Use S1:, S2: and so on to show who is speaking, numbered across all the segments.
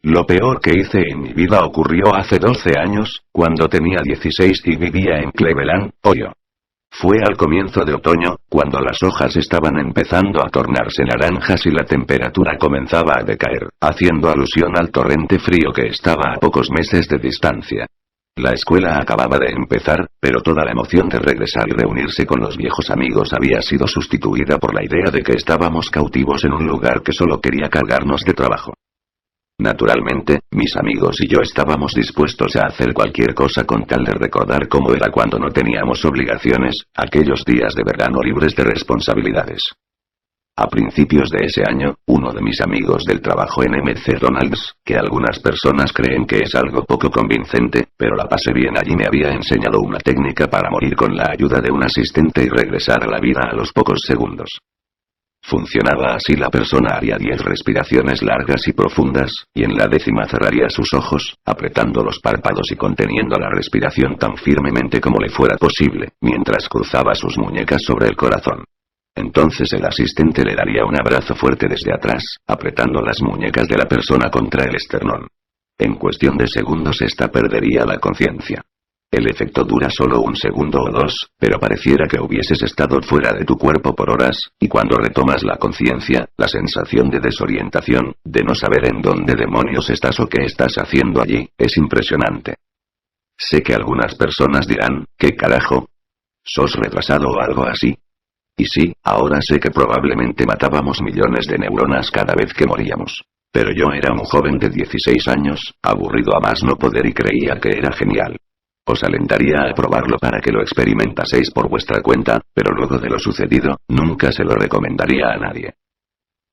S1: Lo peor que hice en mi vida ocurrió hace 12 años, cuando tenía 16 y vivía en Cleveland, Ohio. Fue al comienzo de otoño, cuando las hojas estaban empezando a tornarse naranjas y la temperatura comenzaba a decaer, haciendo alusión al torrente frío que estaba a pocos meses de distancia. La escuela acababa de empezar, pero toda la emoción de regresar y reunirse con los viejos amigos había sido sustituida por la idea de que estábamos cautivos en un lugar que solo quería cargarnos de trabajo. Naturalmente, mis amigos y yo estábamos dispuestos a hacer cualquier cosa con tal de recordar cómo era cuando no teníamos obligaciones, aquellos días de verano libres de responsabilidades. A principios de ese año, uno de mis amigos del trabajo en McDonald's, que algunas personas creen que es algo poco convincente, pero la pasé bien allí, me había enseñado una técnica para morir con la ayuda de un asistente y regresar a la vida a los pocos segundos. Funcionaba así: la persona haría 10 respiraciones largas y profundas, y en la 10ª cerraría sus ojos, apretando los párpados y conteniendo la respiración tan firmemente como le fuera posible, mientras cruzaba sus muñecas sobre el corazón. Entonces el asistente le daría un abrazo fuerte desde atrás, apretando las muñecas de la persona contra el esternón. En cuestión de segundos ésta perdería la conciencia. El efecto dura solo 1 segundo o 2, pero pareciera que hubieses estado fuera de tu cuerpo por horas, y cuando retomas la conciencia, la sensación de desorientación, de no saber en dónde demonios estás o qué estás haciendo allí, es impresionante. Sé que algunas personas dirán, ¿qué carajo? ¿Sos retrasado o algo así? Y sí, ahora sé que probablemente matábamos millones de neuronas cada vez que moríamos. Pero yo era un joven de 16 años, aburrido a más no poder, y creía que era genial. Os alentaría a probarlo para que lo experimentaseis por vuestra cuenta, pero luego de lo sucedido, nunca se lo recomendaría a nadie.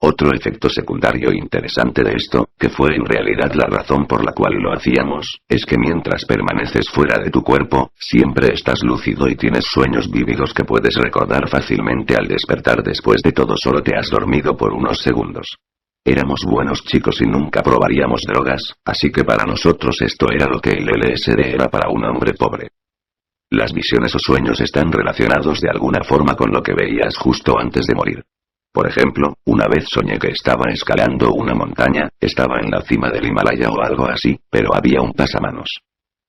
S1: Otro efecto secundario interesante de esto, que fue en realidad la razón por la cual lo hacíamos, es que mientras permaneces fuera de tu cuerpo, siempre estás lúcido y tienes sueños vívidos que puedes recordar fácilmente al despertar. Después de todo, solo te has dormido por unos segundos. Éramos buenos chicos y nunca probaríamos drogas, así que para nosotros esto era lo que el LSD era para un hombre pobre. Las visiones o sueños están relacionados de alguna forma con lo que veías justo antes de morir. Por ejemplo, una vez soñé que estaba escalando una montaña, estaba en la cima del Himalaya o algo así, pero había un pasamanos.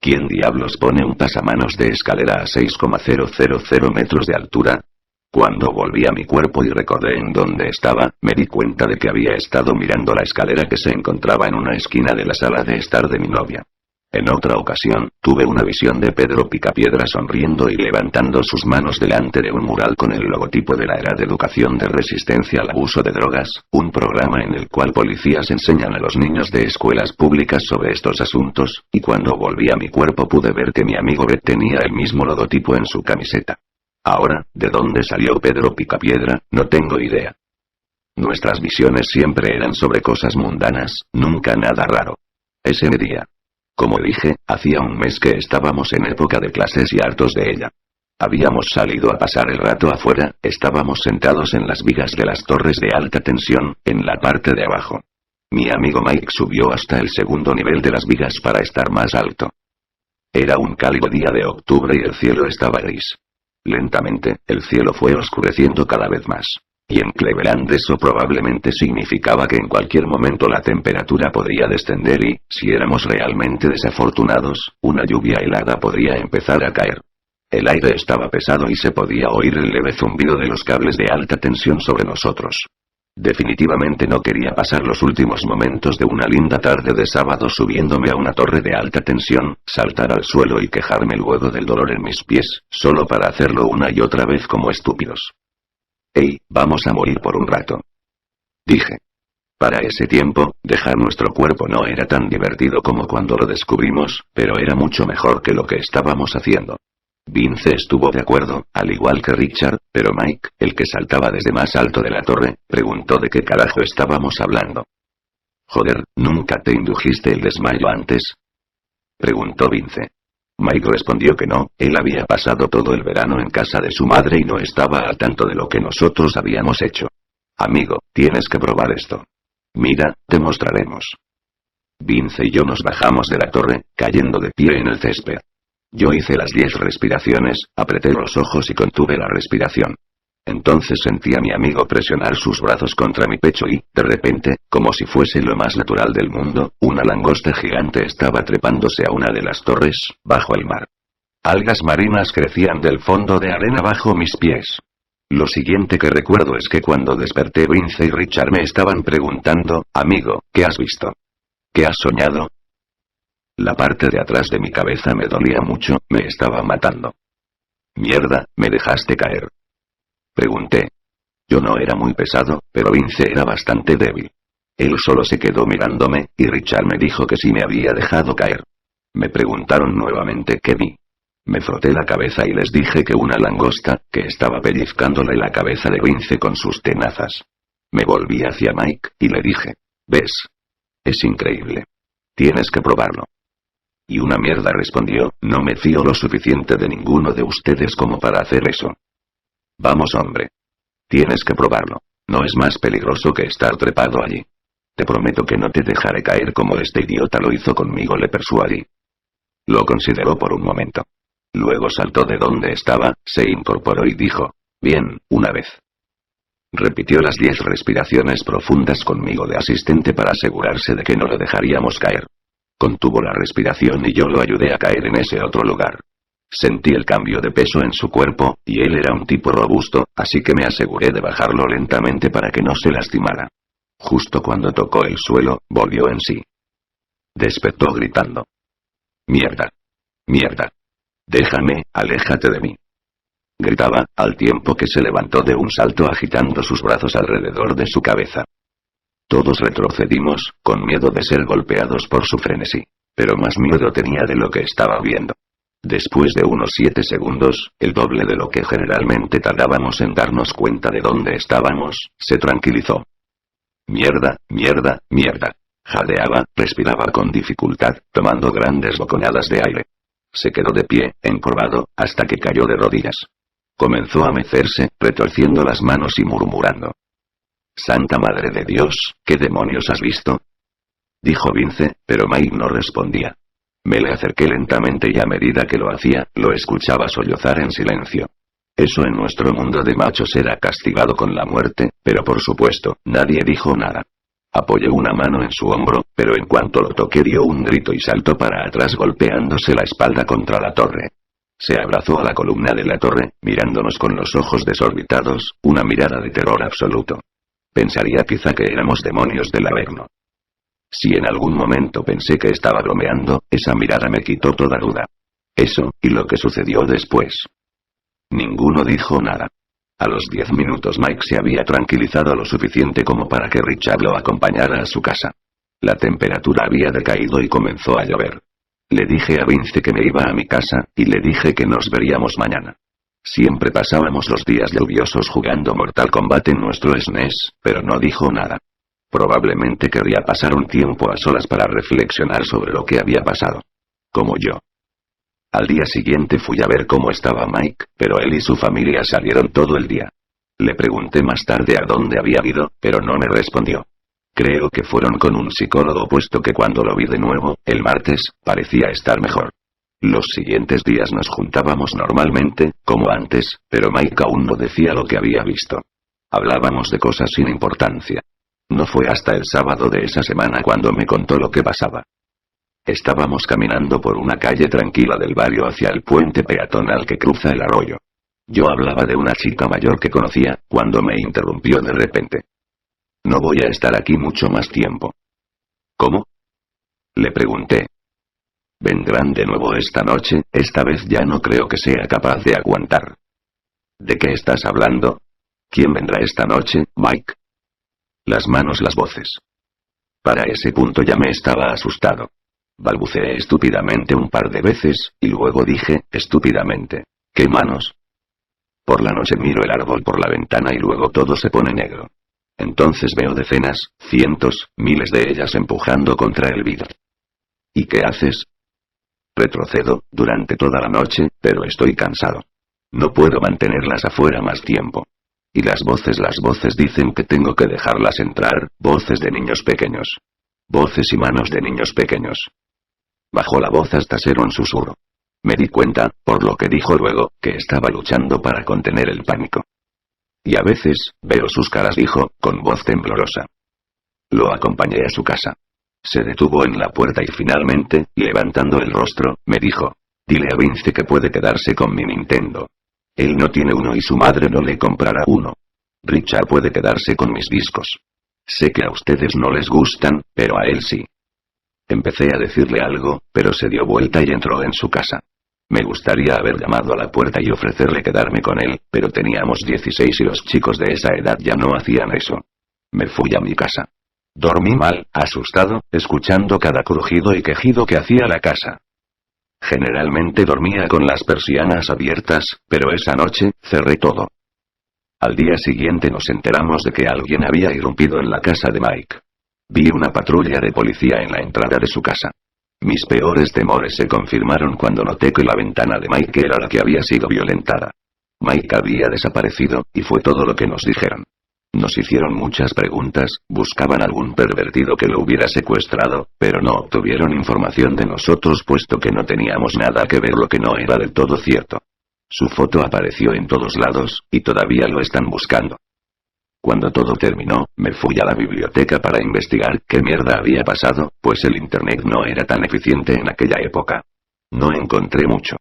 S1: ¿Quién diablos pone un pasamanos de escalera a 6,000 metros de altura? Cuando volví a mi cuerpo y recordé en dónde estaba, me di cuenta de que había estado mirando la escalera que se encontraba en una esquina de la sala de estar de mi novia. En otra ocasión, tuve una visión de Pedro Picapiedra sonriendo y levantando sus manos delante de un mural con el logotipo de la Era de Educación de Resistencia al Abuso de Drogas, un programa en el cual policías enseñan a los niños de escuelas públicas sobre estos asuntos, y cuando volví a mi cuerpo pude ver que mi amigo Brett tenía el mismo logotipo en su camiseta. Ahora, ¿de dónde salió Pedro Picapiedra? No tengo idea. Nuestras visiones siempre eran sobre cosas mundanas, nunca nada raro. Ese día. Como dije, hacía un mes que estábamos en época de clases y hartos de ella. Habíamos salido a pasar el rato afuera, estábamos sentados en las vigas de las torres de alta tensión, en la parte de abajo. Mi amigo Mike subió hasta el 2º nivel de las vigas para estar más alto. Era un cálido día de octubre y el cielo estaba gris. Lentamente, el cielo fue oscureciendo cada vez más. Y en Cleveland eso probablemente significaba que en cualquier momento la temperatura podría descender y, si éramos realmente desafortunados, una lluvia helada podría empezar a caer. El aire estaba pesado y se podía oír el leve zumbido de los cables de alta tensión sobre nosotros. Definitivamente no quería pasar los últimos momentos de una linda tarde de sábado subiéndome a una torre de alta tensión, saltar al suelo y quejarme luego del dolor en mis pies, solo para hacerlo una y otra vez como estúpidos. «Hey, vamos a morir por un rato», dije. Para ese tiempo, dejar nuestro cuerpo no era tan divertido como cuando lo descubrimos, pero era mucho mejor que lo que estábamos haciendo. Vince estuvo de acuerdo, al igual que Richard, pero Mike, el que saltaba desde más alto de la torre, preguntó de qué carajo estábamos hablando. «Joder, ¿nunca te indujiste el desmayo antes?», preguntó Vince. Mike respondió que no, él había pasado todo el verano en casa de su madre y no estaba al tanto de lo que nosotros habíamos hecho. «Amigo, tienes que probar esto. Mira, te mostraremos». Vince y yo nos bajamos de la torre, cayendo de pie en el césped. Yo hice las 10 respiraciones, apreté los ojos y contuve la respiración. Entonces sentí a mi amigo presionar sus brazos contra mi pecho y, de repente, como si fuese lo más natural del mundo, una langosta gigante estaba trepándose a una de las torres, bajo el mar. Algas marinas crecían del fondo de arena bajo mis pies. Lo siguiente que recuerdo es que cuando desperté Vince y Richard me estaban preguntando, amigo, ¿qué has visto? ¿Qué has soñado? La parte de atrás de mi cabeza me dolía mucho, me estaba matando. Mierda, me dejaste caer. Pregunté. Yo no era muy pesado, pero Vince era bastante débil. Él solo se quedó mirándome, y Richard me dijo que sí me había dejado caer. Me preguntaron nuevamente qué vi. Me froté la cabeza y les dije que una langosta, que estaba pellizcándole la cabeza de Vince con sus tenazas. Me volví hacia Mike, y le dije. ¿Ves? Es increíble. Tienes que probarlo. Y una mierda respondió, no me fío lo suficiente de ninguno de ustedes como para hacer eso. Vamos hombre. Tienes que probarlo. No es más peligroso que estar trepado allí. Te prometo que no te dejaré caer como este idiota lo hizo conmigo, le persuadí. Lo consideró por un momento. Luego saltó de donde estaba, se incorporó y dijo, bien, una vez. Repitió las 10 respiraciones profundas conmigo de asistente para asegurarse de que no lo dejaríamos caer. Contuvo la respiración y yo lo ayudé a caer en ese otro lugar. Sentí el cambio de peso en su cuerpo, y él era un tipo robusto, así que me aseguré de bajarlo lentamente para que no se lastimara. Justo cuando tocó el suelo, volvió en sí. Despertó gritando. Mierda. Mierda. Déjame, aléjate de mí. Gritaba, al tiempo que se levantó de un salto agitando sus brazos alrededor de su cabeza. Todos retrocedimos, con miedo de ser golpeados por su frenesí, pero más miedo tenía de lo que estaba viendo. Después de unos 7 segundos, el doble de lo que generalmente tardábamos en darnos cuenta de dónde estábamos, se tranquilizó. Mierda, mierda, mierda. Jadeaba, respiraba con dificultad, tomando grandes boconadas de aire. Se quedó de pie, encorvado, hasta que cayó de rodillas. Comenzó a mecerse, retorciendo las manos y murmurando. «Santa Madre de Dios, ¿qué demonios has visto?», dijo Vince, pero Mike no respondía. Me le acerqué lentamente y a medida que lo hacía, lo escuchaba sollozar en silencio. Eso en nuestro mundo de machos era castigado con la muerte, pero por supuesto, nadie dijo nada. Apoyó una mano en su hombro, pero en cuanto lo toqué dio un grito y saltó para atrás golpeándose la espalda contra la torre. Se abrazó a la columna de la torre, mirándonos con los ojos desorbitados, una mirada de terror absoluto. Pensaría quizá que éramos demonios del Averno. Si en algún momento pensé que estaba bromeando, esa mirada me quitó toda duda. Eso, y lo que sucedió después. Ninguno dijo nada. A los 10 minutos Mike se había tranquilizado lo suficiente como para que Richard lo acompañara a su casa. La temperatura había decaído y comenzó a llover. Le dije a Vince que me iba a mi casa, y le dije que nos veríamos mañana. Siempre pasábamos los días lluviosos jugando Mortal Kombat en nuestro SNES, pero no dijo nada. Probablemente querría pasar un tiempo a solas para reflexionar sobre lo que había pasado. Como yo. Al día siguiente fui a ver cómo estaba Mike, pero él y su familia salieron todo el día. Le pregunté más tarde a dónde había ido, pero no me respondió. Creo que fueron con un psicólogo puesto que cuando lo vi de nuevo, el martes, parecía estar mejor. Los siguientes días nos juntábamos normalmente, como antes, pero Mike aún no decía lo que había visto. Hablábamos de cosas sin importancia. No fue hasta el sábado de esa semana cuando me contó lo que pasaba. Estábamos caminando por una calle tranquila del barrio hacia el puente peatonal que cruza el arroyo. Yo hablaba de una chica mayor que conocía, cuando me interrumpió de repente. No voy a estar aquí mucho más tiempo. ¿Cómo?, le pregunté. Vendrán de nuevo esta noche, esta vez ya no creo que sea capaz de aguantar. ¿De qué estás hablando? ¿Quién vendrá esta noche, Mike? Las manos, las voces. Para ese punto ya me estaba asustado. Balbuceé estúpidamente un par de veces, y luego dije, estúpidamente, ¿qué manos? Por la noche miro el árbol por la ventana y luego todo se pone negro. Entonces veo decenas, cientos, miles de ellas empujando contra el vidrio. ¿Y qué haces? Retrocedo, durante toda la noche, pero estoy cansado. No puedo mantenerlas afuera más tiempo. Y las voces dicen que tengo que dejarlas entrar, voces de niños pequeños. Voces y manos de niños pequeños. Bajó la voz hasta ser un susurro. Me di cuenta, por lo que dijo luego, que estaba luchando para contener el pánico. Y a veces, veo sus caras, dijo, con voz temblorosa. Lo acompañé a su casa. Se detuvo en la puerta y finalmente, levantando el rostro, me dijo: dile a Vince que puede quedarse con mi Nintendo. Él no tiene uno y su madre no le comprará uno. Richard puede quedarse con mis discos. Sé que a ustedes no les gustan, pero a él sí. Empecé a decirle algo, pero se dio vuelta y entró en su casa. Me gustaría haber llamado a la puerta y ofrecerle quedarme con él, pero teníamos 16 y los chicos de esa edad ya no hacían eso. Me fui a mi casa. Dormí mal, asustado, escuchando cada crujido y quejido que hacía la casa. Generalmente dormía con las persianas abiertas, pero esa noche, cerré todo. Al día siguiente nos enteramos de que alguien había irrumpido en la casa de Mike. Vi una patrulla de policía en la entrada de su casa. Mis peores temores se confirmaron cuando noté que la ventana de Mike era la que había sido violentada. Mike había desaparecido, y fue todo lo que nos dijeron. Nos hicieron muchas preguntas, buscaban algún pervertido que lo hubiera secuestrado, pero no obtuvieron información de nosotros puesto que no teníamos nada que ver, lo que no era del todo cierto. Su foto apareció en todos lados, y todavía lo están buscando. Cuando todo terminó, me fui a la biblioteca para investigar qué mierda había pasado, pues el internet no era tan eficiente en aquella época. No encontré mucho.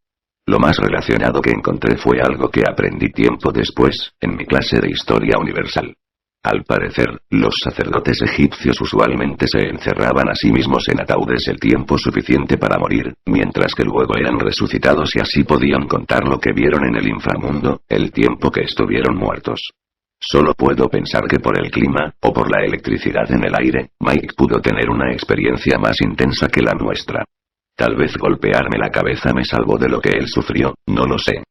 S1: Lo más relacionado que encontré fue algo que aprendí tiempo después, en mi clase de Historia Universal. Al parecer, los sacerdotes egipcios usualmente se encerraban a sí mismos en ataúdes el tiempo suficiente para morir, mientras que luego eran resucitados y así podían contar lo que vieron en el inframundo, el tiempo que estuvieron muertos. Solo puedo pensar que por el clima, o por la electricidad en el aire, Mike pudo tener una experiencia más intensa que la nuestra. Tal vez golpearme la cabeza me salvó de lo que él sufrió, no lo sé.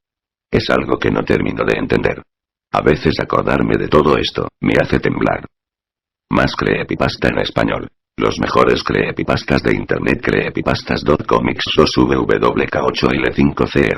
S1: Es algo que no termino de entender. A veces acordarme de todo esto, me hace temblar. Más creepypasta en español. Los mejores creepypastas de internet. Creepypastas.com. XOSVWK8L5CR